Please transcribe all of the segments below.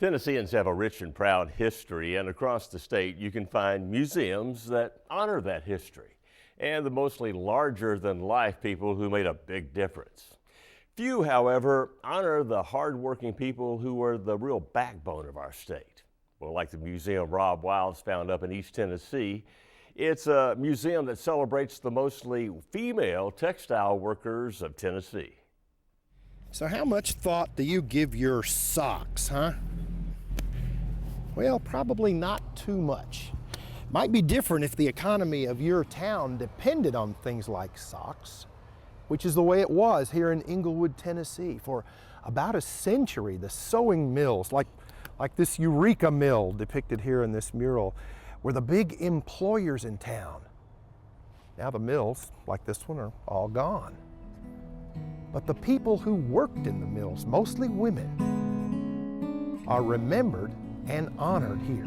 Tennesseans have a rich and proud history, and across the state you can find museums that honor that history and the mostly larger-than-life people who made a big difference. Few, however, honor the hard-working people who were the real backbone of our state. Well, like the museum Rob Wilds found up in East Tennessee, it's a museum that celebrates the mostly female textile workers of Tennessee. So how much thought do you give your socks, huh? Well, probably not too much. Might be different if the economy of your town depended on things like socks, which is the way it was here in Englewood, Tennessee. For about a century, the sewing mills, like this Eureka mill depicted here in this mural, were the big employers in town. Now the mills, like this one, are all gone. But the people who worked in the mills, mostly women, are remembered and honored here.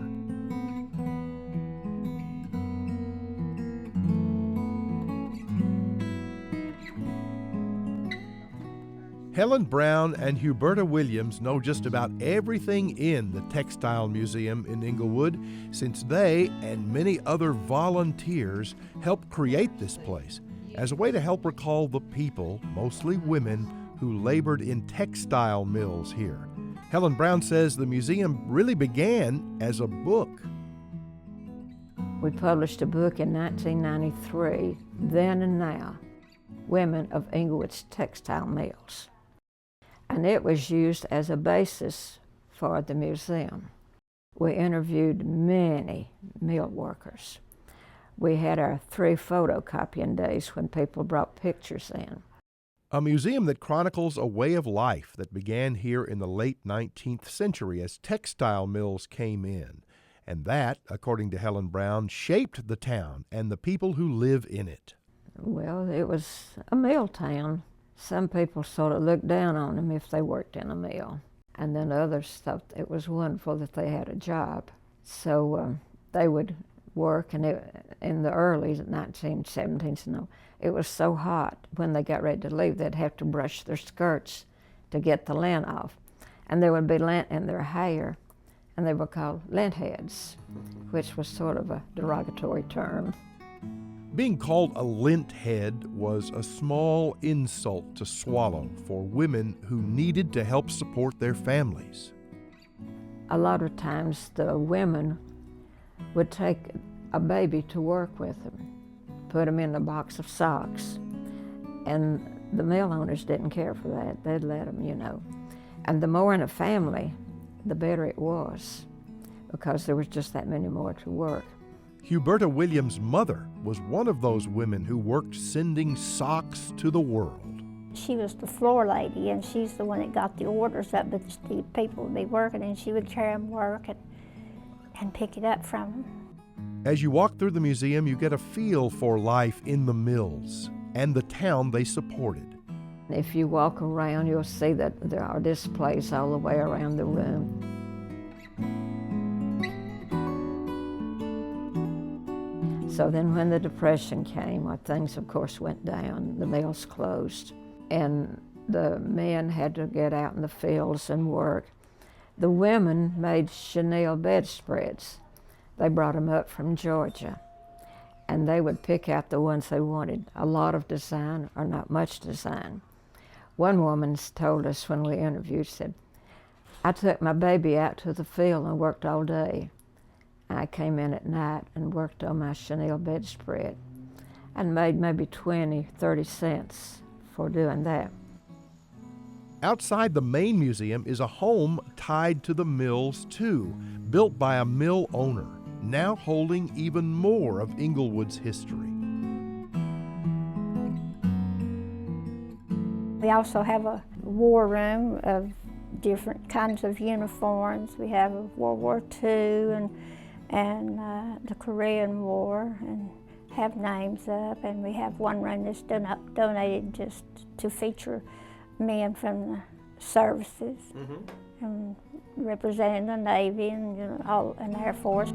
Helen Brown and Huberta Williams know just about everything in the Textile Museum in Englewood, since they and many other volunteers helped create this place as a way to help recall the people, mostly women, who labored in textile mills here. Helen Brown says the museum really began as a book. We published a book in 1993, Then and Now, Women of Englewood's Textile Mills. And it was used as a basis for the museum. We interviewed many mill workers. We had our 3 photocopying days when people brought pictures in. A museum that chronicles a way of life that began here in the late 19th century as textile mills came in. And that, according to Helen Brown, shaped the town and the people who live in it. Well, it was a mill town. Some people sort of looked down on them if they worked in a mill. And then others thought it was wonderful that they had a job. So they would work, and in the early 1970s, it was so hot when they got ready to leave, they'd have to brush their skirts to get the lint off. And there would be lint in their hair, and they were called lint heads, which was sort of a derogatory term. Being called a lint head was a small insult to swallow for women who needed to help support their families. A lot of times the women would take a baby to work with them, put them in a box of socks, and the mill owners didn't care for that. They'd let them, And the more in a family, the better it was, because there was just that many more to work. Huberta Williams' mother was one of those women who worked sending socks to the world. She was the floor lady, and she's the one that got the orders up, but the people would be working, and she would carry them work and pick it up from them. As you walk through the museum, you get a feel for life in the mills and the town they supported. If you walk around, you'll see that there are displays all the way around the room. So then when the Depression came, things of course went down, the mills closed, and the men had to get out in the fields and work. The women made chenille bedspreads. They brought them up from Georgia, and they would pick out the ones they wanted, a lot of design or not much design. One woman told us when we interviewed, said, "I took my baby out to the field and worked all day. I came in at night and worked on my chenille bedspread and made maybe 20, 30 cents for doing that." Outside the main museum is a home tied to the mills too, built by a mill owner, now holding even more of Englewood's history. We also have a war room of different kinds of uniforms. We have World War II and the Korean War, and have names up, and we have one room that's donated just to feature men from the services, and representing the Navy and and the Air Force.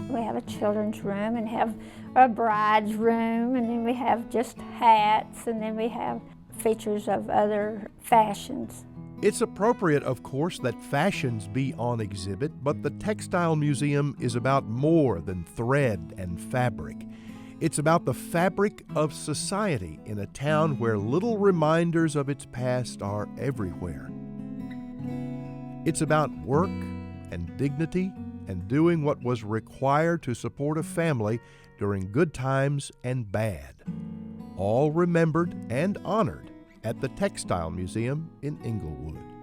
We have a children's room and have a bride's room, and then we have just hats, and then we have features of other fashions. It's appropriate, of course, that fashions be on exhibit, but the Textile Museum is about more than thread and fabric. It's about the fabric of society in a town where little reminders of its past are everywhere. It's about work and dignity and doing what was required to support a family during good times and bad, all remembered and honored at the Textile Museum in Englewood.